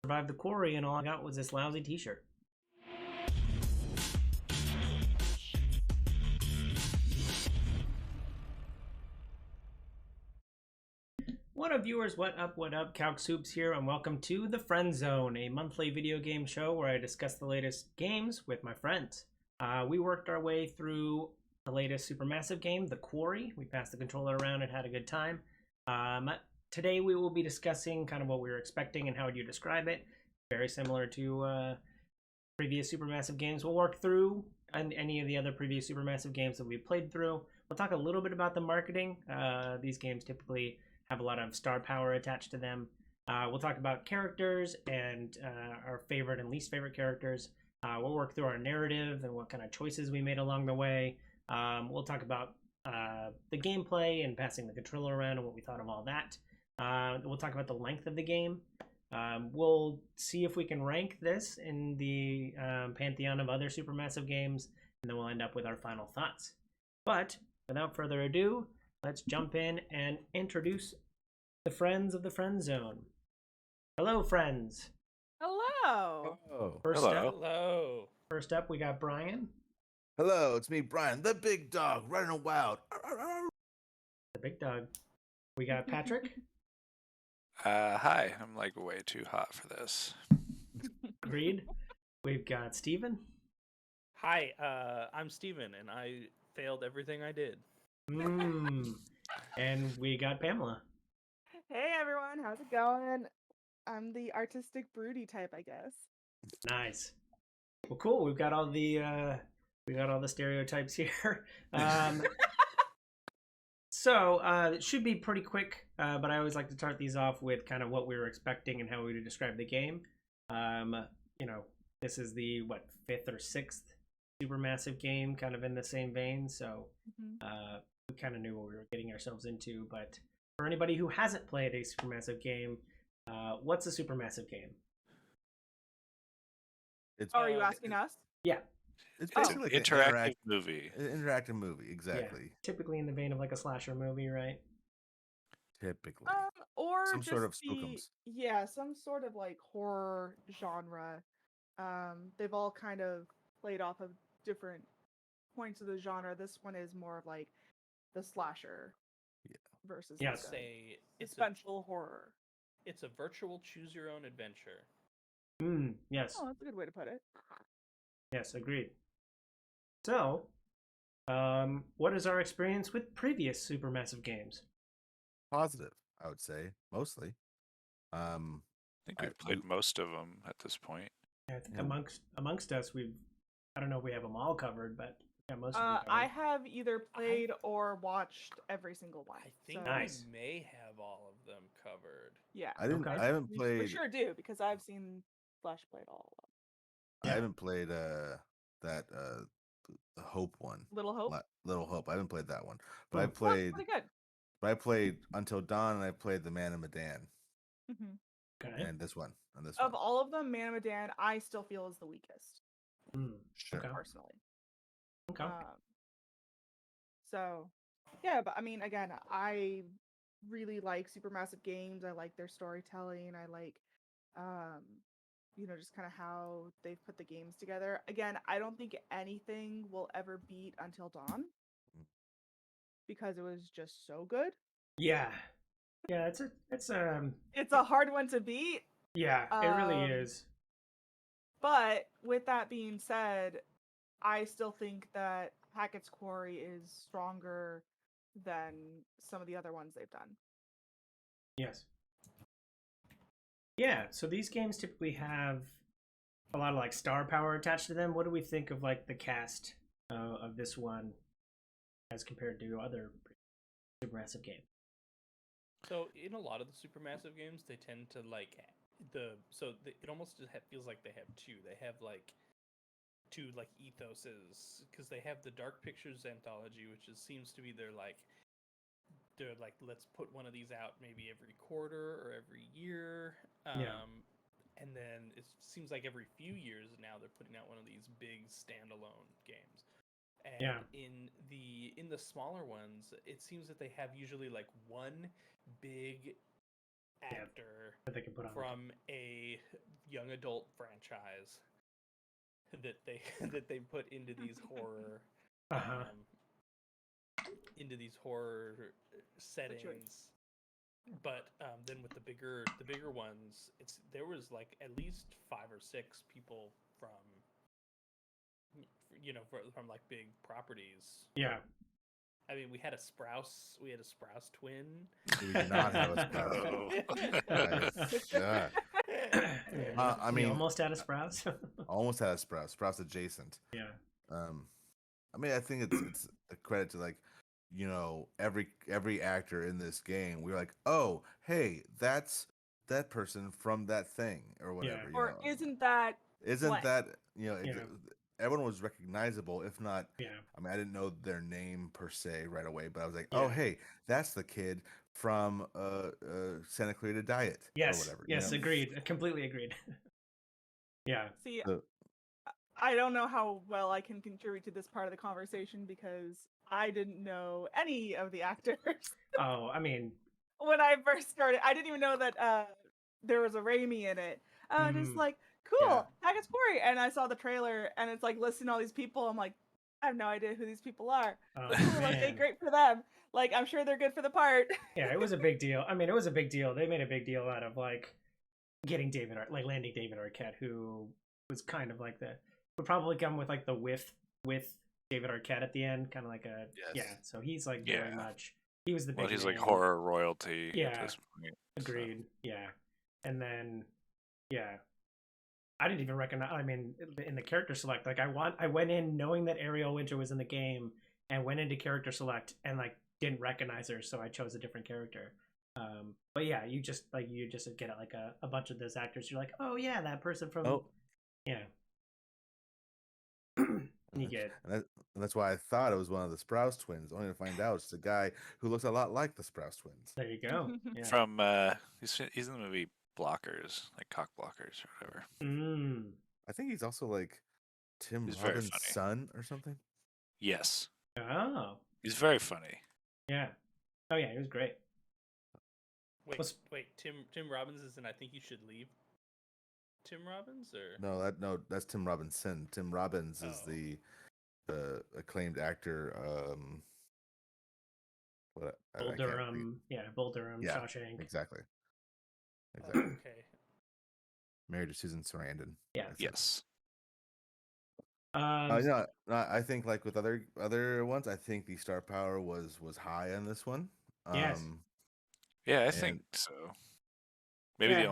Survived the quarry, and all I got was this lousy T-shirt. What up, viewers? What up? What up? Calc Soups here, and welcome to the Friend Zone, a monthly video game show where I discuss the latest games with my friends. We worked our way through the latest Supermassive game, the Quarry. We passed the controller around and had a good time. Today we will be discussing kind of what we were expecting and how would you describe it. Very similar to previous Supermassive games. We'll work through any of the other previous Supermassive games that we've played through. We'll talk a little bit about the marketing. These games typically have a lot of star power attached to them. We'll talk about characters and our favorite and least favorite characters. We'll work through our narrative and what kind of choices we made along the way. We'll talk about the gameplay and passing the controller around and what we thought of all that. We'll talk about the length of the game. We'll see if we can rank this in the pantheon of other Supermassive games, and then we'll end up with our final thoughts. But without further ado, let's jump in and introduce the friends of the Friend Zone. Hello, friends. Hello. Oh, Hello. First up, we got Brian. hello, it's me, Brian, the big dog, running wild. The big dog. We got Patrick. Hi. I'm like way too hot for this. Agreed. We've got Steven. Hi, I'm Steven, and I failed everything I did. And we got Pamela. Hey everyone, how's it going? I'm the artistic broody type, I guess. Nice. Well, cool. We've got all the stereotypes here. So it should be pretty quick, but I always like to start these off with kind of what we were expecting and how we would describe the game. This is the fifth or sixth Supermassive game, kind of in the same vein. So we kind of knew what we were getting ourselves into. But for anybody who hasn't played a Supermassive game, what's a Supermassive game? Are you asking us? Yeah. It's It's basically an like interactive movie. an interactive movie, exactly. Yeah. Typically in the vein of like a slasher movie, right? Typically, Or some just sort of the, spookums. yeah, some sort of like horror genre. They've all kind of played off of different points of the genre. This one is more of like the slasher, versus Yes. like Say a it's a suspenseful horror. it's a virtual choose your own adventure. Yes. Oh, that's a good way to put it. Yes, agreed. So, what is our experience with previous Supermassive games? Positive, I would say, mostly. I think we've played most of them at this point. Yeah, I think Yeah. amongst us, I don't know if we have them all covered, but yeah, most of them covered. I have either played or watched every single one. I think so, Nice. we may have all of them covered. Yeah, I didn't. Okay. I haven't we played. sure do because I've seen Flash played all of them. I haven't played that the Hope one. Little Hope. Little Hope. I haven't played that one, but Oh. I Well, played. pretty good. But I played Until Dawn, and I played The Man of Medan, hmm Okay. and this one. Of all of them, Man of Medan, I still feel is the weakest, Sure. Okay. personally. Okay. So, yeah, but I mean, again, I really like Supermassive games. I like their storytelling. I like, just kind of how they've put the games together. Again, I don't think anything will ever beat Until Dawn because it was just so good. Yeah. It's a hard one to beat. Yeah, it really is. But with that being said, I still think that Hackett's Quarry is stronger than some of the other ones they've done. Yes. Yeah, so these games typically have a lot of like star power attached to them. What do we think of like the cast of this one as compared to other Supermassive games? So in a lot of the Supermassive games, they tend to it almost feels like they have two. They have like two like ethoses because they have the Dark Pictures anthology, which seems to be they're like let's put one of these out maybe every quarter or every year. And then it seems like every few years now they're putting out one of these big standalone games. And in the smaller ones, it seems that they have usually like one big actor that they can put on. from a young adult franchise that they put into these horror Uh-huh. into these horror settings. But then with the bigger ones, there was like at least 5 or 6 people from from like big properties. Yeah. I mean, we had a Sprouse twin. We did not have a Sprouse. God. I We mean, almost had a Sprouse. almost had a Sprouse. Sprouse adjacent. Yeah. I mean, I think it's a credit to, like, you know, every actor in this game. We were like, oh, hey, that's that person from that thing or whatever. Yeah. You Or know, isn't that blank? that, you know, Yeah. everyone was recognizable, if not. Yeah. I mean, I didn't know their name per se right away, but I was like, Yeah. oh, hey, that's the kid from Santa Clarita Diet Yes. or whatever. Yes. You know? Agreed. Completely agreed. Yeah. See, So- I don't know how well I can contribute to this part of the conversation because I didn't know any of the actors Oh, I mean, when I first started. I didn't even know that there was a Raimi in it. Just like, cool, Haggett's Quarry. And I saw the trailer and it's like listing all these people. I'm like, I have no idea who these people are. oh, Cool, okay, man. great for them. Like, I'm sure they're good for the part. Yeah, it was a big deal. I mean, it was a big deal. They made a big deal out of like getting landing David Arquette, who was kind of like would probably come with like the with David Arquette at the end, kind of like a Yes. yeah. So he's like very Yeah. much. He was the big. Well, he's like name. horror royalty Yeah. at this point. so. Agreed. Yeah, and then yeah, I didn't even recognize. I mean, in the character select, like I went in knowing that Ariel Winter was in the game, and went into character select and like didn't recognize her, so I chose a different character. But yeah, you just get like a bunch of those actors. You're like, oh yeah, that person from yeah. You get and that's why I thought it was one of the Sprouse twins, only to find out it's the guy who looks a lot like the Sprouse twins. there you go. Yeah. From he's in the movie Blockers, like Cock Blockers or whatever. I think he's also like Tim He's very Robbins' funny. son or something. Yes, Oh he's very funny. yeah. Oh yeah, he was great. Wait, Tim Robbins is in I Think You Should Leave. Tim Robbins or No, that's Tim Robinson. Tim Robbins is Oh. the acclaimed actor. I Bull can't think- Durham, Bull Durham, Yeah, Shawshank. Exactly. Oh, okay. Married to Susan Sarandon. Yeah. I think. Yes. No, I think like with other ones, I think the star power was high on this one. Yes. Yeah, I And- think so. Maybe Yeah. the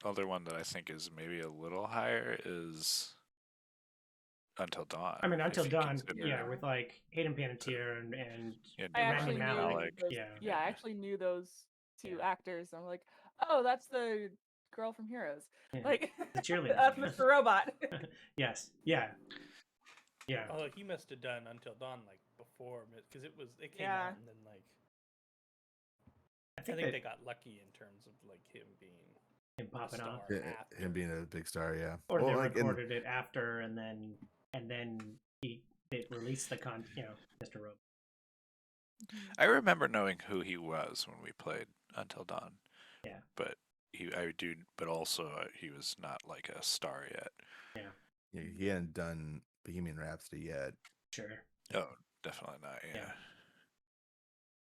other one that I think is maybe a little higher is Until Dawn. I mean, Until if you Dawn, consider- yeah, with like Hayden Panettiere and yeah, I Rami actually knew Malek, those, yeah. I actually knew those two Yeah. actors. I'm like, oh, that's the girl from Heroes. Yeah. Like, The cheerleader. that's Mr. Robot. yes, yeah, yeah. Although he must have done Until Dawn like before, because it came Yeah. out and then like I I think, think that they got lucky in terms of like him being him a popping star off, after. him being a big star, yeah. or Well, they like, recorded it after, and then they released the Mr. Robot. I remember knowing who he was when we played Until Dawn. Yeah. But but also he was not like a star yet. he hadn't done Bohemian Rhapsody yet. Sure. Oh, definitely not. Yeah. Yeah.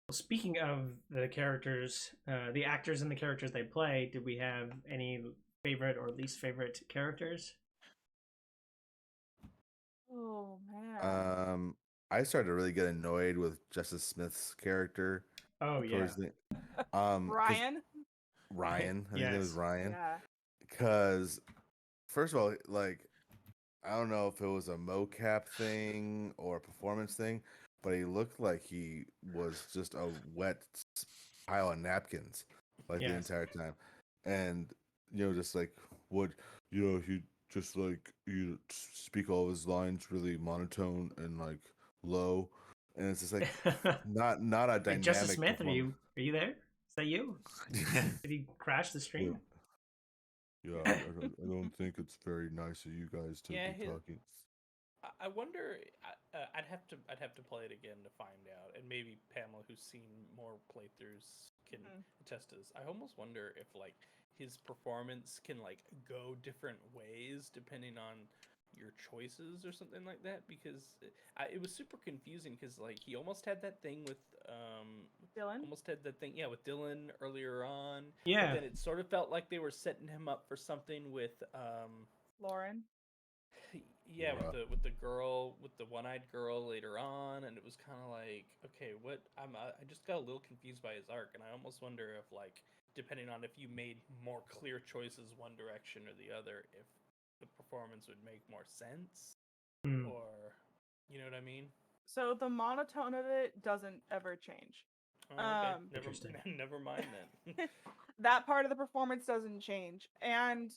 Well, speaking of the characters, the actors and the characters they play, did we have any favorite or least favorite characters? Oh man. I started to really get annoyed with Justice Smith's character. Oh yeah. towards the 'cause Ryan. Ryan. I think it was Yes. Ryan. Yeah. Because first of all, like, I don't know if it was a mocap thing or a performance thing, but he looked like he was just a wet pile of napkins like the Yes. entire time. And just like he just like you speak all of his lines really monotone and like low, and it's just like not a Like, dynamic. Justice Smith, are performance. you there? Is that you? Did he crash the stream? Yeah, I don't think it's very nice of you guys to Yeah, be talking. I wonder. I'd have to play it again to find out, and maybe Pamela, who's seen more playthroughs, can attest to this. I almost wonder if like his performance can like go different ways depending on your choices or something like that, because it was super confusing because like he almost had that thing with Dylan? almost had that thing with Dylan earlier on. Yeah. But then it sort of felt like they were setting him up for something with Lauren? yeah, Bruh. with the girl, with the one-eyed girl later on, and it was kind of like, okay, what? I just got a little confused by his arc, and I almost wonder if like depending on if you made more clear choices one direction or the other, if the performance would make more sense, or you know what I mean? So the monotone of it doesn't ever change. Oh, okay, Interesting. never mind then. That part of the performance doesn't change, and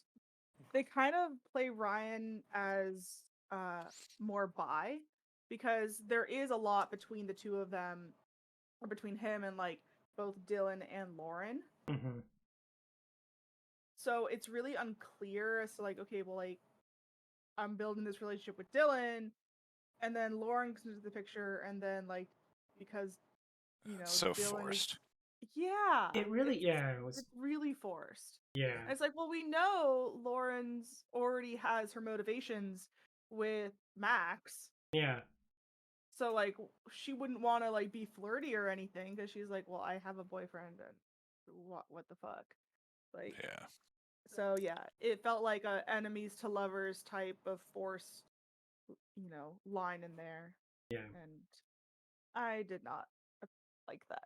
they kind of play Ryan as more bi, because there is a lot between the two of them, or between him and like both Dylan and Lauren. Mm-hmm. So it's really unclear as to like, okay, well, like I'm building this relationship with Dylan, and then Lauren comes into the picture, and then like because So Dylan forced. yeah, It really, it was, it's really forced. yeah, And it's like, well, we know Lauren's already has her motivations with Max, yeah, so like she wouldn't want to like be flirty or anything, because she's like, well, I have a boyfriend, and what the fuck, like. Yeah. So yeah, it felt like a enemies to lovers type of forced, line in there, yeah. and I did not like that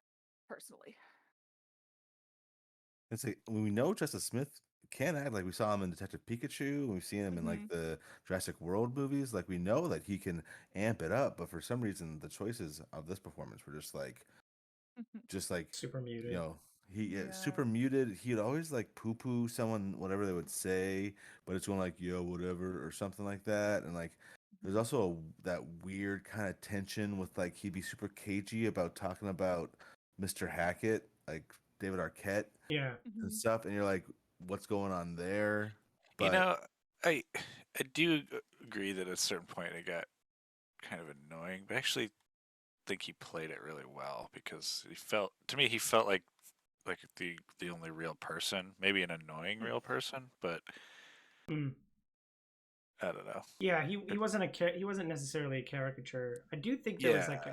personally. It's like we know Justice Smith can act. Like we saw him in Detective Pikachu, and we've seen him in like the Jurassic World movies. Like we know that he can amp it up, but for some reason, the choices of this performance were just like Super muted. he super muted. He'd always like poo poo someone, whatever they would say, but it's going like yo whatever or something like that. And like there's also that weird kind of tension with like he'd be super cagey about talking about Mr. Hackett, like David Arquette Yeah. and stuff, and you're like, what's going on there? But You know, I do agree that at a certain point it got kind of annoying, but I actually think he played it really well because he felt like the only real person, maybe an annoying real person, but Mm. I don't know. Yeah, he wasn't he wasn't necessarily a caricature. I do think there was like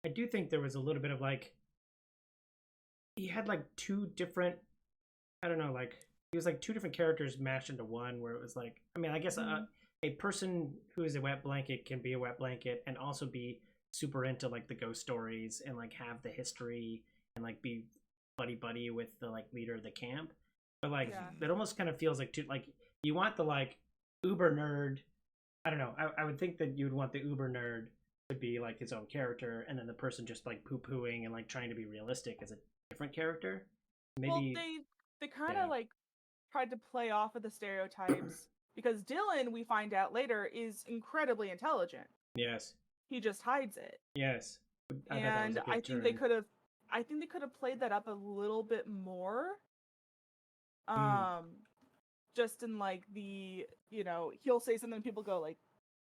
I do think there was a little bit of like he had like two different, I don't know, like he was like two different characters mashed into one, where it was like, I mean, I guess a person who is a wet blanket can be a wet blanket and also be super into like the ghost stories and like have the history and like be buddy with the like leader of the camp. But like it almost kind of feels like like you want the like uber nerd. I don't know. I would think that you would want the uber nerd to be like his own character, and then the person just like poo-pooing and like trying to be realistic as a different character. Maybe well, they kind of like tried to play off of the stereotypes, because Dylan, we find out later, is incredibly intelligent. Yes. He just hides it. Yes. And I think they could have played that up a little bit more. Just in like the, he'll say something and people go like,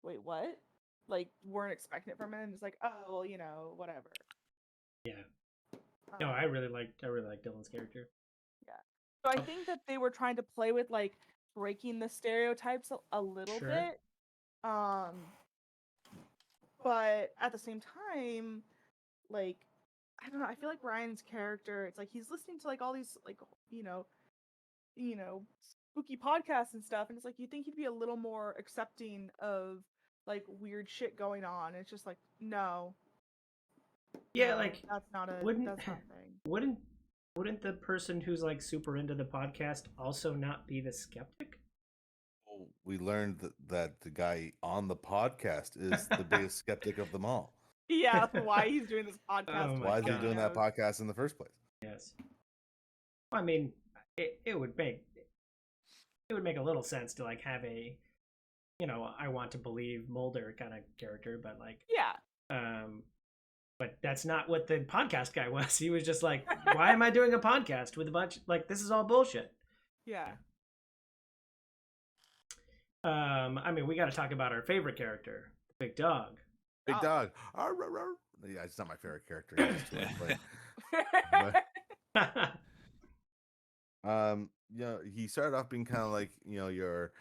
wait, what? Like weren't expecting it from him, and it's like, oh, well, whatever. Yeah. No, I really liked Dylan's character. Yeah. So I think that they were trying to play with like breaking the stereotypes a little bit. But at the same time, like, I don't know, I feel like Ryan's character, it's like he's listening to like all these like, spooky podcasts and stuff, and it's like you think he'd be a little more accepting of like weird shit going on. It's just like, no. Yeah, no, like that's not a thing. Wouldn't the person who's like super into the podcast also not be the skeptic? we learned that the guy on the podcast is the biggest skeptic of them all. Yeah, that's why he's doing this podcast. Oh my Why is he God. doing that podcast in the first place? Yes. I mean, it would make a little sense to like have a, I want to believe Mulder kind of character, but like, but that's not what the podcast guy was. He was just like, why am I doing a podcast with a bunch, like, this is all bullshit. Yeah. I mean, we got to talk about our favorite character, the big dog. Big dog. Arr, arr, arr. Yeah, it's not my favorite character. He's too much, He started off being kind of like, your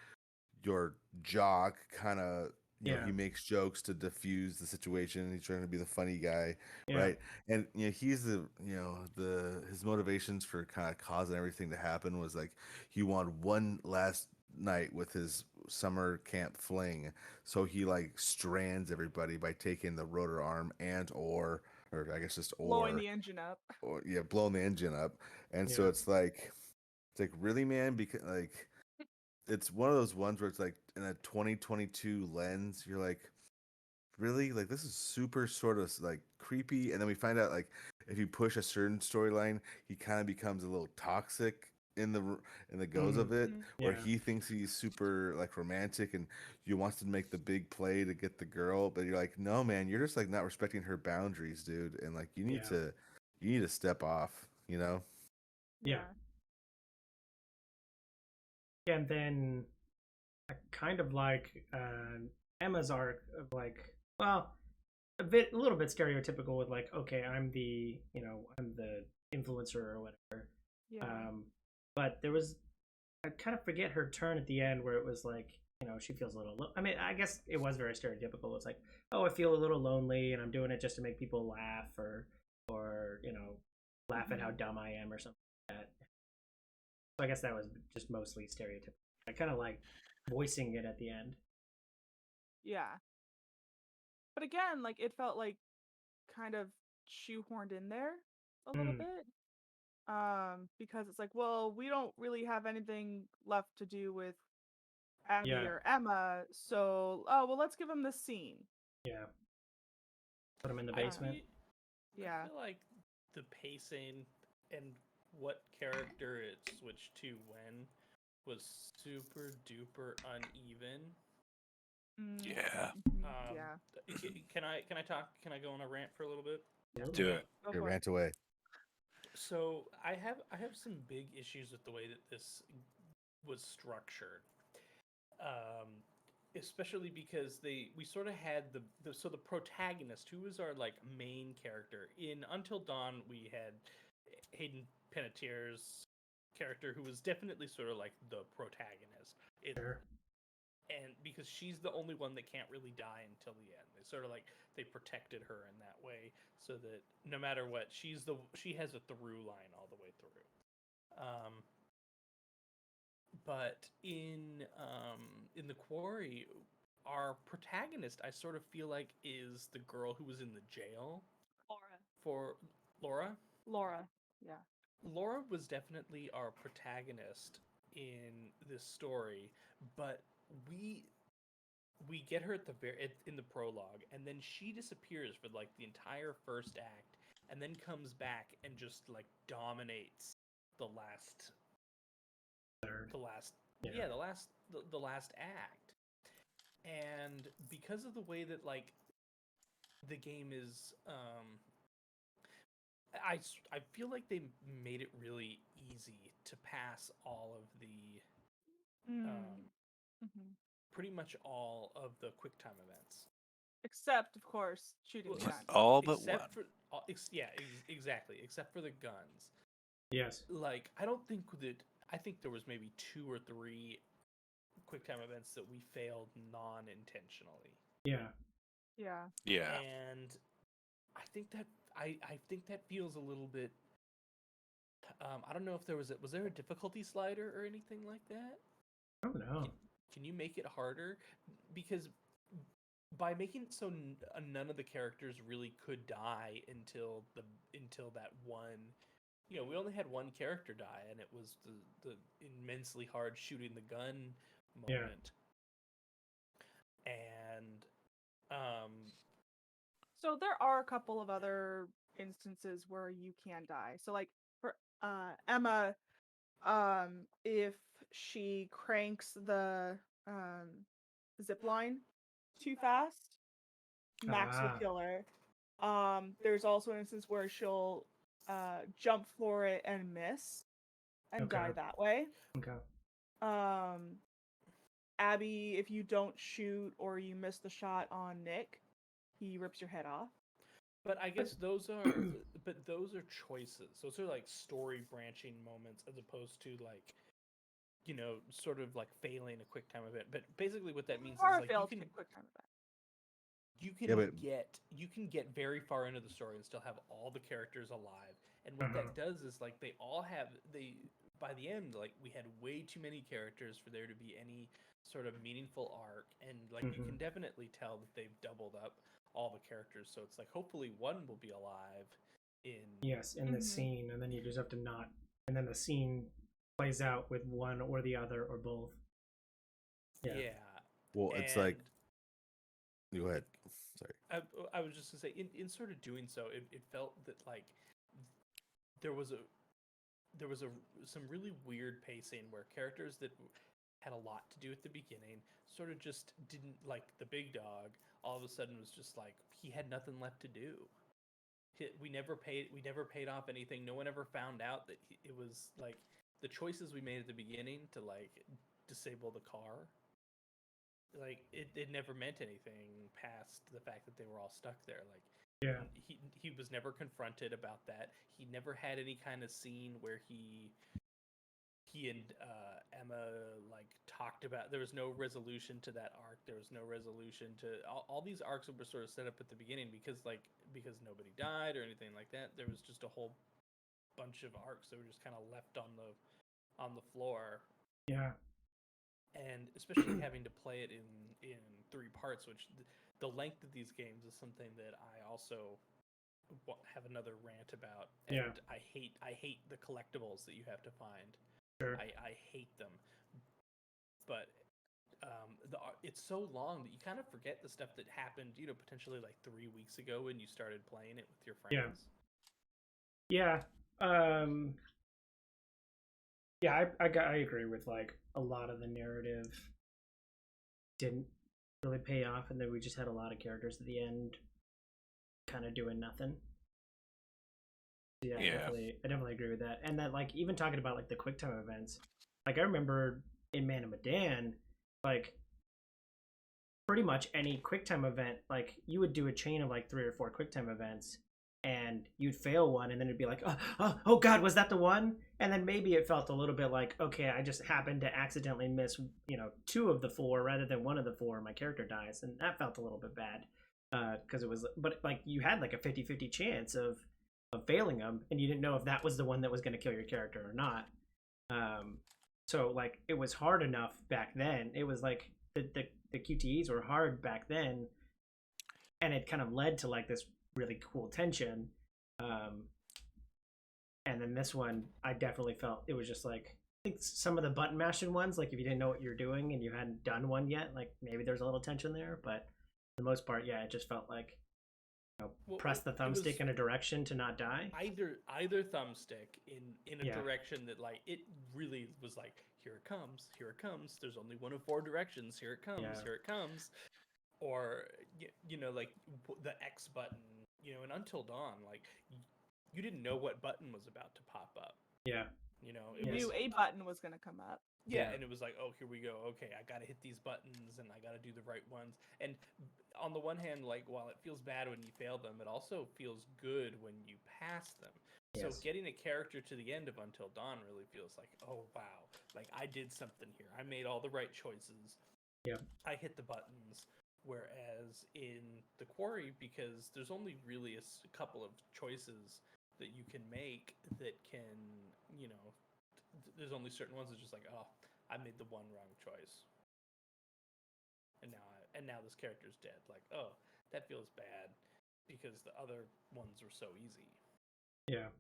jock kind of, Yeah. he makes jokes to diffuse the situation. He's trying to be the funny guy, Yeah. right? And he's his motivations for kind of causing everything to happen was like he wanted one last night with his summer camp fling, so he like strands everybody by taking the rotor arm and or I guess just Blowing the engine up. or yeah, blowing the engine up. And so Yeah. it's like really, man, because like it's one of those ones where it's like in a 2022 lens, you're like, really, like this is super sort of like creepy. And then we find out like if you push a certain storyline, he kind of becomes a little toxic in the goes of it, Mhm. where Yeah. he thinks he's super like romantic and you wants to make the big play to get the girl, but you're like, no, man, you're just like not respecting her boundaries, dude, and like Yeah. you need to step off, you know. Yeah. And then I kind of like Emma's arc of like, well, a little bit stereotypical with like, okay, I'm the influencer or whatever. Yeah. But there was, I kind of forget her turn at the end where it was like, she feels a little. I mean, I guess it was very stereotypical. It's like, oh, I feel a little lonely, and I'm doing it just to make people laugh, or laugh at how dumb I am, or something like that. So I guess that was just mostly stereotypical. I kind of like voicing it at the end. Yeah. But again, like it felt like kind of shoehorned in there a little Mm. bit. Because it's like, well, we don't really have anything left to do with Abby Yeah. or Emma, so well, let's give them this scene. Yeah. Put them in the I basement. feel- Yeah. I feel like the pacing and what character it switched to when was super duper uneven. Yeah. Yeah. Can I talk? Can I go on a rant for a little bit? Do it. Go Okay, for it. rant away. So I have some big issues with the way that this was structured, especially because we sort of had the protagonist, who was our like main character in Until Dawn. We had Hayden Panettiere's character, who was definitely sort of like the protagonist. Sure. And because she's the only one that can't really die until the end, they sort of like they protected her in that way, so that no matter what, she has a through line all the way through. But in the Quarry, our protagonist, I sort of feel like, is the girl who was in the jail Laura. for Laura. Yeah. Laura was definitely our protagonist in this story, but we get her at in the prologue, and then she disappears for like the entire first act, and then comes back and just like dominates the last Third. the last act. And because of the way that like the game is, I feel like they made it really easy to pass all of the pretty much all of the QuickTime events. Except, of course, shooting the gun. All but one. Exactly, except for the guns. Yes. Like, I think there was maybe 2 or 3 QuickTime events that we failed non-intentionally. Yeah. Yeah. Yeah. And I think that feels a little bit. I don't know if was there a difficulty slider or anything like that? I don't know. Can you make it harder? Because by making it so none of the characters really could die until that one. We only had one character die, and it was the immensely hard shooting the gun moment. Yeah. And so there are a couple of other instances where you can die. So like for Emma, if she cranks the zip line too fast, Max will kill her. There's also an instance where she'll jump for it and miss and die that way. Okay. Abby, if you don't shoot or you miss the shot on Nick, he rips your head off. But I guess those are but those are choices. Those are like story branching moments as opposed to like, sort of like failing a quick time event. But basically what that means is Or like failed quick time event. you can Yeah, but get very far into the story and still have all the characters alive. And what that does is like they by the end, like we had way too many characters for there to be any sort of meaningful arc, and like you can definitely tell that they've doubled up all the characters. So it's like hopefully one will be alive in in the scene, and then you just have to not, and then the scene plays out with one or the other or both. yeah. well, it's like, And go ahead. Sorry. I was just gonna say, in sort of doing so, it felt that like there was some really weird pacing where characters that had a lot to do at the beginning sort of just didn't, like the big dog all of a sudden was just like he had nothing left to do. We never paid off anything. No one ever found out that it was like the choices we made at the beginning to like disable the car, like it never meant anything past the fact that they were all stuck there. Like he was never confronted about that. He never had any kind of scene where he and Emma like talked about. There was no resolution to that arc. There was no resolution to all these arcs that were sort of set up at the beginning because nobody died or anything like that. There was just a whole bunch of arcs that were just kind of left on the floor. Yeah. And especially having to play it in 3 parts, which the length of these games is something that I also have another rant about. And I hate the collectibles that you have to find. Sure. I hate them. But it's so long that you kind of forget the stuff that happened, potentially like 3 weeks ago when you started playing it with your friends. Yeah. I agree with like a lot of the narrative didn't really pay off, and then we just had a lot of characters at the end kind of doing nothing. Yeah, I definitely agree with that. And that, like, even talking about like the QuickTime events, like I remember in Man of Medan, like pretty much any QuickTime event, like you would do a chain of like 3 or 4 QuickTime events, and you'd fail one, and then it'd be like, oh God, was that the one? And then maybe it felt a little bit like, okay, I just happened to accidentally miss, 2 of the 4 rather than 1 of the 4. My character dies, and that felt a little bit bad because it was, but like you had like a 50-50 chance of failing them, and you didn't know if that was the one that was going to kill your character or not. So like it was hard enough back then. It was like the QTEs were hard back then, and it kind of led to like this really cool tension. And then this one, I definitely felt it was just like, I think some of the button mashing ones, like if you didn't know what you're doing and you hadn't done one yet, like maybe there's a little tension there, but for the most part, yeah, it just felt like press the thumbstick in a direction to not die. Either thumbstick in a direction that like it really was like, here it comes, there's only one of 4 directions, here it comes, or like the X button, and Until Dawn, like you didn't know what button was about to pop up. Yeah. You knew a button was going to come up. Yeah, and it was like, oh, here we go. Okay, I got to hit these buttons, and I got to do the right ones. And on the one hand, like, while it feels bad when you fail them, it also feels good when you pass them. Yes. So getting a character to the end of Until Dawn really feels like, oh, wow. Like, I did something here. I made all the right choices. Yeah. I hit the buttons. Whereas in the Quarry, because there's only really a couple of choices that you can make that can, there's only certain ones that just like, oh, I made the one wrong choice, and now this character's dead. Like, oh, that feels bad because the other ones were so easy. Yeah.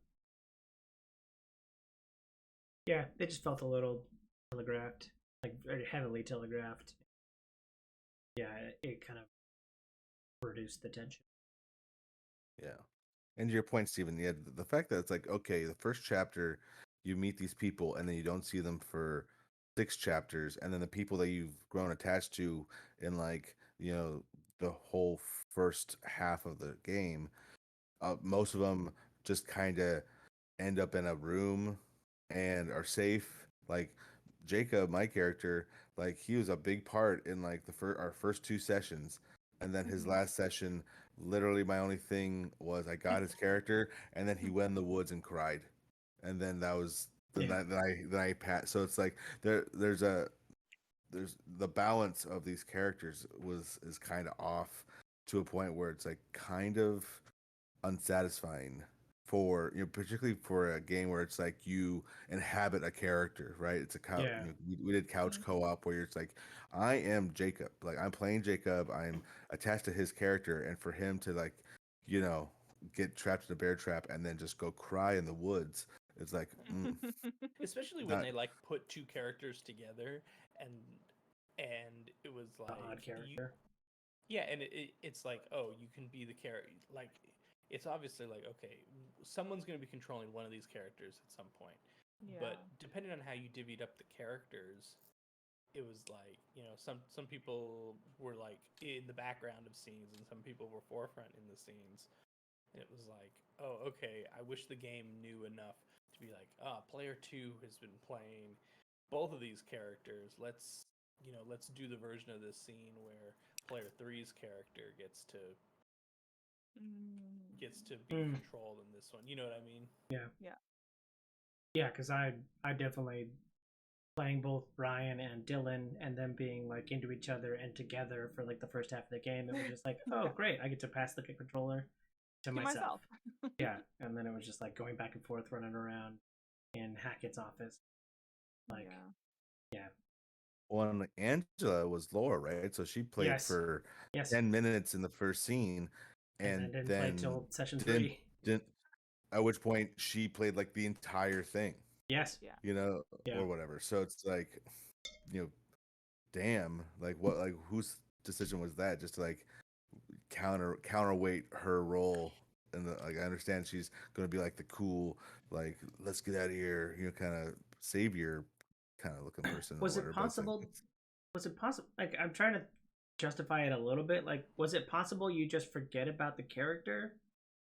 Yeah, they just felt a little telegraphed, like very heavily telegraphed. Yeah, it kind of reduced the tension. Yeah. And to your point, Steven, yeah, the fact that it's like, okay, the first chapter, you meet these people, and then you don't see them for 6 chapters, and then the people that you've grown attached to in like, the whole first half of the game, most of them just kind of end up in a room and are safe. Like Jacob, my character, like he was a big part in like our first 2 sessions, and then his last session, literally my only thing was I got his character, and then he went in the woods and cried, and then that was Yeah. then I passed. So it's like there's the balance of these characters is kind of off to a point where it's like kind of unsatisfying for particularly for a game where it's like you inhabit a character, right? It's a Yeah. we did couch co-op where it's like I am Jacob, like I'm playing Jacob, I'm attached to his character, and for him to like you know get trapped in a bear trap and then just go cry in the woods, it's like Especially when not they like put two characters together and it was The like odd character. yeah, and it's like, oh, you can be the character. Like, it's obviously like, okay, someone's going to be controlling one of these characters at some point. Yeah. But depending on how you divvied up the characters, it was like, some people were like in the background of scenes, and some people were forefront in the scenes. And it was like, oh, okay, I wish the game knew enough to be like, player 2 has been playing both of these characters. Let's do the version of this scene where player 3's character gets to be controlled in this one. You know what I mean? Yeah. Yeah. Yeah, because I definitely playing both Brian and Dylan and them being like into each other and together for like the first half of the game. It was just like, oh great, I get to pass the controller to myself. Yeah, and then it was just like going back and forth, running around in Hackett's office. Like, yeah. Well, and Angela was Laura, right? So she played Yes. for Yes. 10 minutes in the first scene, And then didn't play till session 3. didn't at which point she played like the entire thing. Yes. Yeah. Yeah. Or whatever. So it's like, damn, like what, like whose decision was that? Just to like counterweight her role. And like I understand she's gonna be like the cool, like let's get out of here, kind of savior kind of looking person. Was or it whatever, but it's like, possible? Was it possible? Like, I'm trying to justify it a little bit. Like, was it possible you just forget about the character,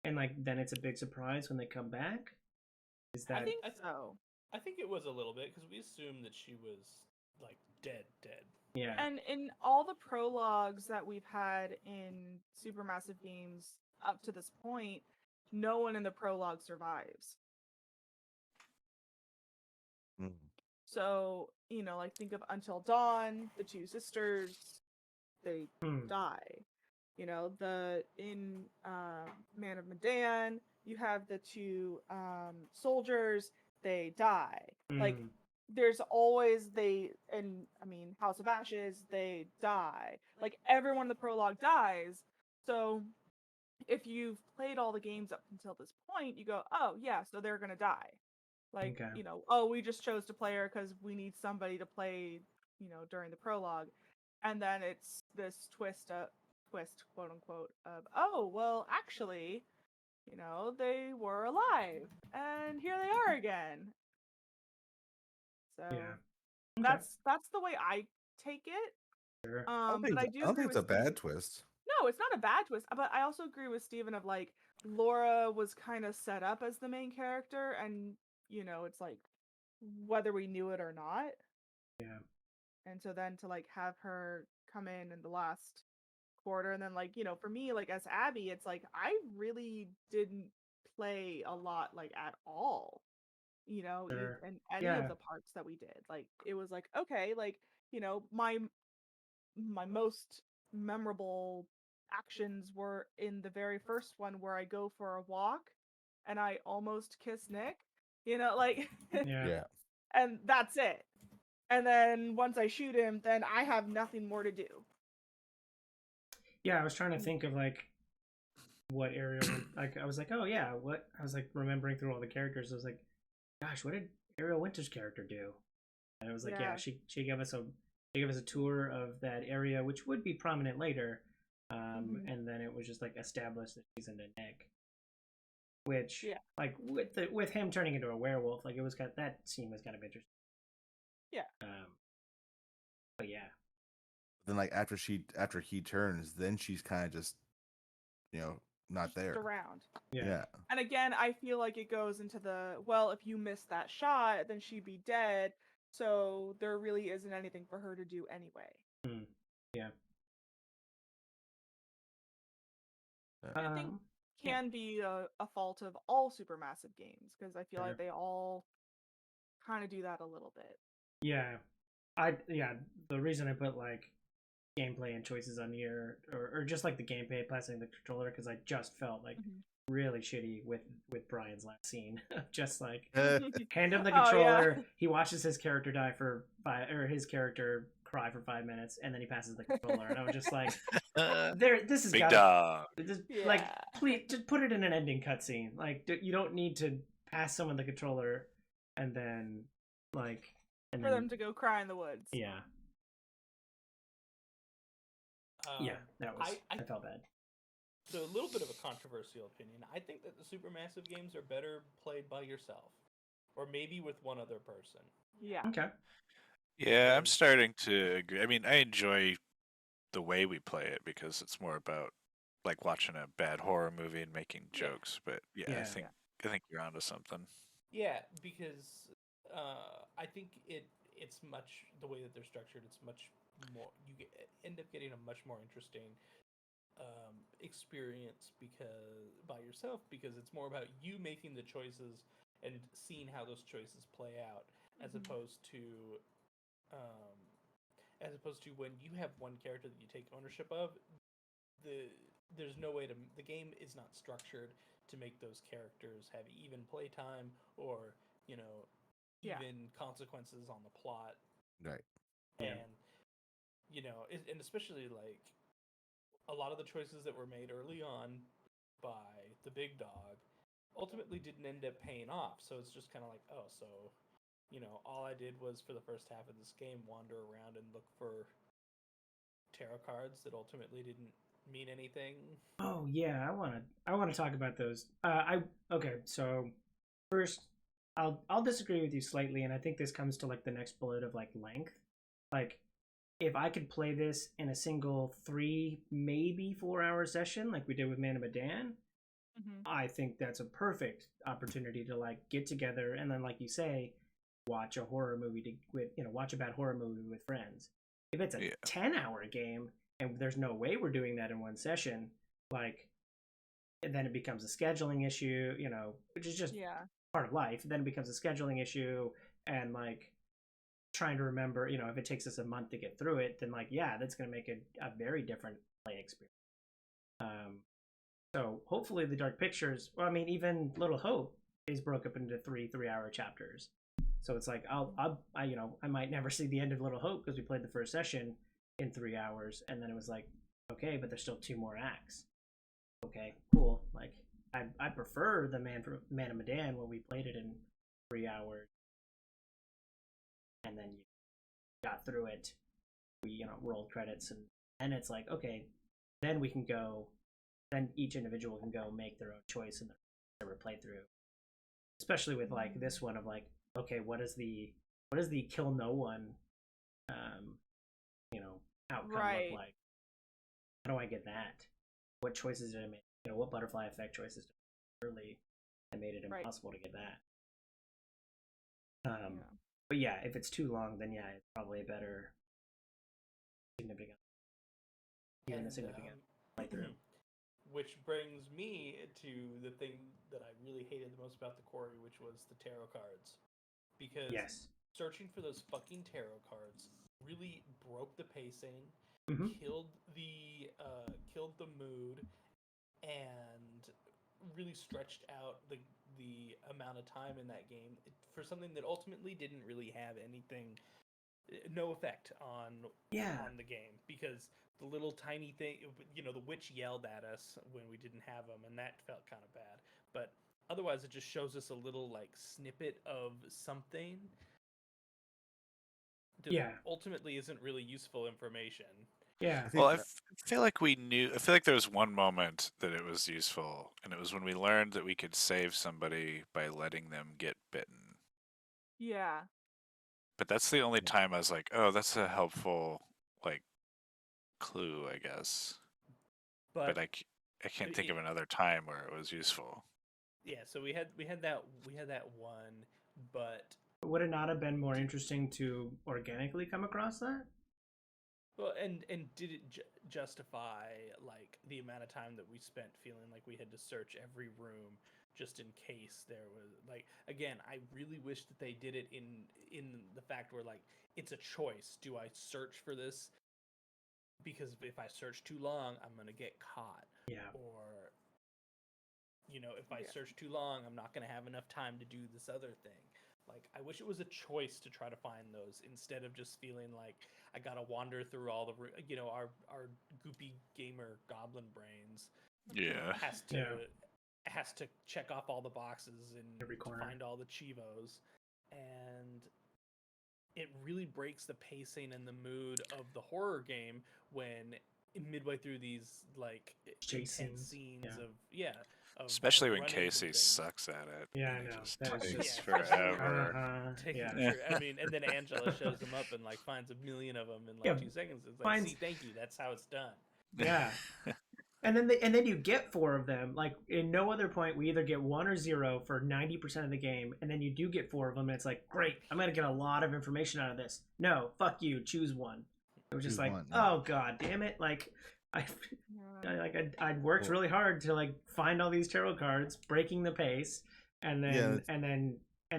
and like then it's a big surprise when they come back? Is that? I think so. I think it was a little bit because we assumed that she was like dead. Yeah. And in all the prologues that we've had in Supermassive games up to this point, no one in the prologue survives. mm. So, like think of Until Dawn, the two sisters, they die. In Man of Medan, you have the two soldiers, they die. Like there's always House of Ashes, they die. Like everyone in the prologue dies. So if you've played all the games up until this point, you go, oh yeah, so they're gonna die. Like, Okay. we just chose to play her because we need somebody to play, during the prologue. And then it's this twist, quote unquote, of, oh, well, actually, they were alive. And here they are again. So Yeah. that's the way I take it. Sure. But I do don't agree think it's with a bad Steve. twist. No, it's not a bad twist. But I also agree with Steven of like Laura was kind of set up as the main character, and it's like whether we knew it or not. Yeah. And so then to like have her come in the last quarter, and then like for me, like as Abby, it's like I really didn't play a lot like at all. Sure. In any Yeah. of the parts that we did. Like it was like, okay, like my most memorable actions were in the very first one where I go for a walk and I almost kiss Nick, like Yeah. Yeah. and that's it. And then once I shoot him, then I have nothing more to do. Yeah, I was trying to think of like what Ariel like I was like, oh yeah, what I was like remembering through all the characters. I was like, gosh, what did Ariel Winter's character do? And I was like, yeah, she gave us a tour of that area, which would be prominent later. And then it was just like established that she's into Nick. Which like with him turning into a werewolf, like it was that scene was kind of interesting. Yeah. But yeah. Then like after he turns, then she's kind of just not there. Just around. Yeah. And again, I feel like it goes into if you miss that shot, then she'd be dead. So there really isn't anything for her to do anyway. Yeah. I think Yeah. can be a fault of all Supermassive games because I feel Sure. like they all kind of do that a little bit. Yeah, the reason I put like gameplay and choices on here, or just like the gameplay passing the controller, because I just felt like really shitty with Brian's last scene. Just like hand him the Oh, yeah. controller, he watches his character die for his character cry for 5 minutes, and then he passes the controller, and I was just like, this is Big gotta dog. just Yeah. like please just put it in an ending cutscene. Like you don't need to pass someone the controller and then like and For then them to go cry in the woods. yeah. Yeah, that was. I felt bad. So a little bit of a controversial opinion. I think that the Supermassive games are better played by yourself, or maybe with one other person. Yeah. Okay. Yeah, I'm starting to agree. I mean, I enjoy the way we play it because it's more about like watching a bad horror movie and making Yeah. jokes. But yeah, Yeah. I think you're onto something. Yeah, because I think it's much the way that they're structured. It's much more. End up getting a much more interesting experience by yourself because it's more about you making the choices and seeing how those choices play out as opposed to when you have one character that you take ownership of. There's no way to the game is not structured to make those characters have even playtime or even consequences on the plot. Right. Yeah. And and especially like a lot of the choices that were made early on by the big dog ultimately didn't end up paying off. So it's just kind of like, oh, so all I did was for the first half of this game wander around and look for tarot cards that ultimately didn't mean anything. Oh yeah, I wanna talk about those. Okay. So first, I'll disagree with you slightly, and I think this comes to like the next bullet of like length. Like, if I could play this in a single 3, maybe 4 hour session, like we did with Man of Medan, I think that's a perfect opportunity to like get together and then, like you say, watch a horror movie watch a bad horror movie with friends. If it's a 10-hour game and there's no way we're doing that in one session, like, then it becomes a scheduling issue, which is just part of life. Then it becomes a scheduling issue, and like trying to remember, if it takes us a month to get through it, then like, yeah, that's going to make a very different play experience. So hopefully the Dark Pictures, well, I mean, even Little Hope is broke up into 3 3-hour chapters. So it's like I might never see the end of Little Hope because we played the first session in 3 hours, and then it was like, okay, but there's still 2 more acts. Okay, cool. Like I prefer the Man of Medan when we played it in 3 hours, and then you got through it. We rolled credits, and it's like, okay, then we can go. Then each individual can go make their own choice in their playthrough. Especially with like this one of like, okay, what is the kill no one outcome look like? How do I get that? What choices did I make? What butterfly effect choices did I make early that made it impossible to get that? But yeah, if it's too long, then yeah, it's probably a better significant playthrough. Which brings me to the thing that I really hated the most about the Quarry, which was the tarot cards. Because searching for those fucking tarot cards really broke the pacing, killed the mood, and really stretched out the amount of time in that game for something that ultimately didn't really have no effect on the game, because the little tiny thing, the witch yelled at us when we didn't have them, and that felt kind of bad. But otherwise, it just shows us a little like snippet of something that ultimately isn't really useful information. Yeah. Well, I feel like we knew. I feel like there was one moment that it was useful, and it was when we learned that we could save somebody by letting them get bitten. Yeah. But that's the only time I was like, oh, that's a helpful like clue, I guess. But I can't think of another time where it was useful. Yeah, so we had that one, but would it not have been more interesting to organically come across that? Well, and did it justify like the amount of time that we spent feeling like we had to search every room just in case there was like again, I really wish that they did it in the fact where like it's a choice. Do I search for this because if I search too long, I'm going to get caught? Yeah. Or if I Yeah. search too long, I'm not going to have enough time to do this other thing. Like, I wish it was a choice to try to find those instead of just feeling like I gotta wander through all the, our goopy gamer goblin brains Yeah. has to check off all the boxes and Every to corner. find all the chivos, and it really breaks the pacing and the mood of the horror game when midway through these like Chase intense scenes, scenes yeah. of Especially when running from Casey things. sucks at it. Yeah, and I it know. just That is takes just- forever. Taking Yeah. sure. I mean, and then Angela shows them up and like finds a million of them in like Yeah, 2 seconds. It's like, finds- see, thank you. That's how it's done. Yeah. And then you get 4 of them. Like in no other point we either get 1 or 0 for 90% of the game, and then you do get 4 of them, and it's like, great, I'm gonna get a lot of information out of this. No, fuck you, choose one. It was just Choose like, one, yeah. oh god damn it! Like Yeah. I'd worked Well- really hard to like find all these tarot cards, breaking the pace, and then Yeah, and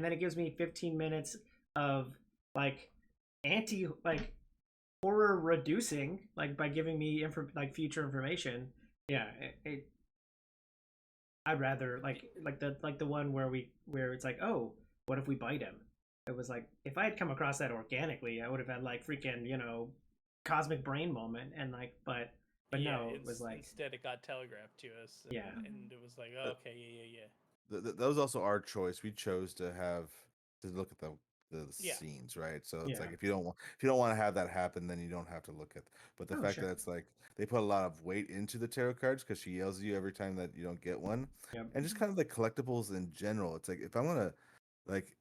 then it gives me 15 minutes of like horror reducing, like by giving me future information. Yeah, I'd rather like the one where it's like, oh, what if we bite him? It was like, if I had come across that organically, I would have had like freaking cosmic brain moment, and like but no, it was like, instead it got telegraphed to us. And, Yeah. and it was like, oh, okay, yeah. That was also our choice. We chose to look at the Yeah. scenes, right? So it's Yeah. like if you don't want to have that happen, then you don't have to look at. But the Oh, fact sure. that it's like they put a lot of weight into the tarot cards because she yells at you every time that you don't get one, Yep. and just kind of like collectibles in general. It's like if I want to, like,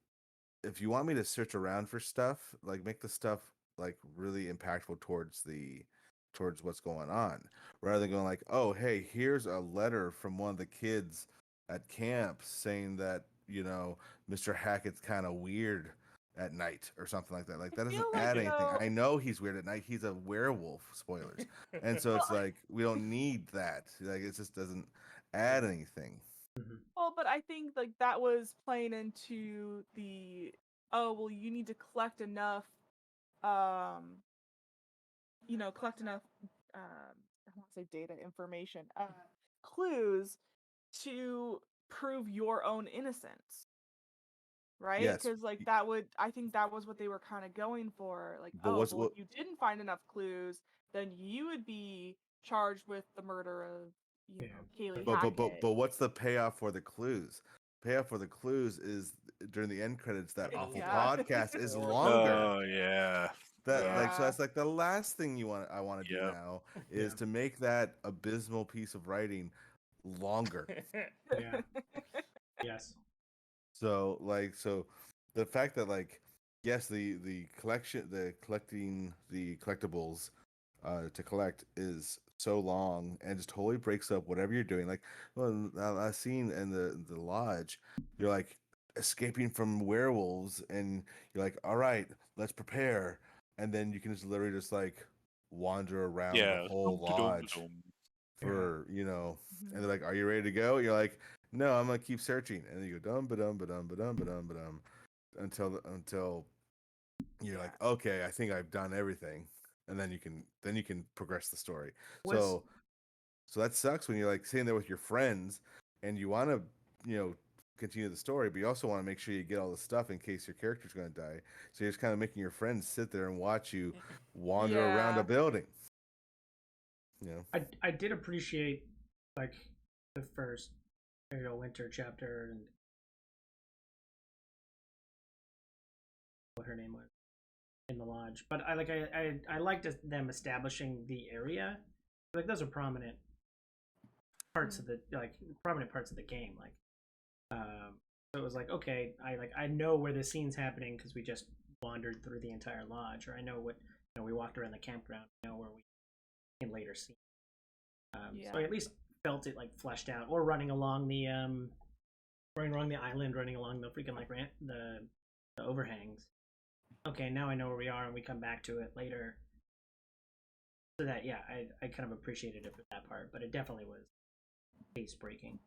if you want me to search around for stuff, like make the stuff like really impactful towards what's going on, rather than going like, oh hey, here's a letter from one of the kids at camp saying that Mr. Hackett's kind of weird at night or something like that. Like that doesn't feel like, add anything. though- I know he's weird at night. He's a werewolf. Spoilers. And so it's Well, like we don't need that. Like it just doesn't add anything. Well, but I think like that was playing into the you need to collect enough collect enough I won't say data information clues to prove your own innocence, right? Yes. Because like I think that was what they were kind of going for, like, But if you didn't find enough clues, then you would be charged with the murder of Kaylee Hackett. But what's the payoff for the clues? Payoff for the clues is during the end credits. That It'll- awful Yeah. podcast is Or- longer. Oh yeah. So Yeah. that's like the last thing I want to do Yep. now is Yeah. to make that abysmal piece of writing longer. Yeah. Yes. So the fact that like yes the collecting the collectibles to collect is so long and just totally breaks up whatever you're doing. Like a scene in the lodge, you're like escaping from werewolves and you're like, all right, let's prepare, and then you can just literally just like wander around Yeah. the whole lodge for Mhm. and they're like, are you ready to go? You're like, no, I'm gonna keep searching, and then you go dum ba dum ba dum ba dum ba dum ba dum until you're like, okay, I think I've done everything, and then you can progress the story. What's- So that sucks when you're like sitting there with your friends and you want to continue the story, but you also want to make sure you get all the stuff in case your character's going to die. So you're just kind of making your friends sit there and watch you wander around Yeah. a building. I did appreciate like the first winter chapter and what her name was in the lodge, but I liked them establishing the area. Like those are prominent parts of the game. Like so it was like, okay, I know where the scene's happening because we just wandered through the entire lodge, or I know what we walked around the campground. I know where we can later see. So I at least felt it like fleshed out, or running along the island, running along the freaking like the overhangs. Okay, now I know where we are, and we come back to it later. So that, yeah, I kind of appreciated it for that part, but it definitely was pace breaking.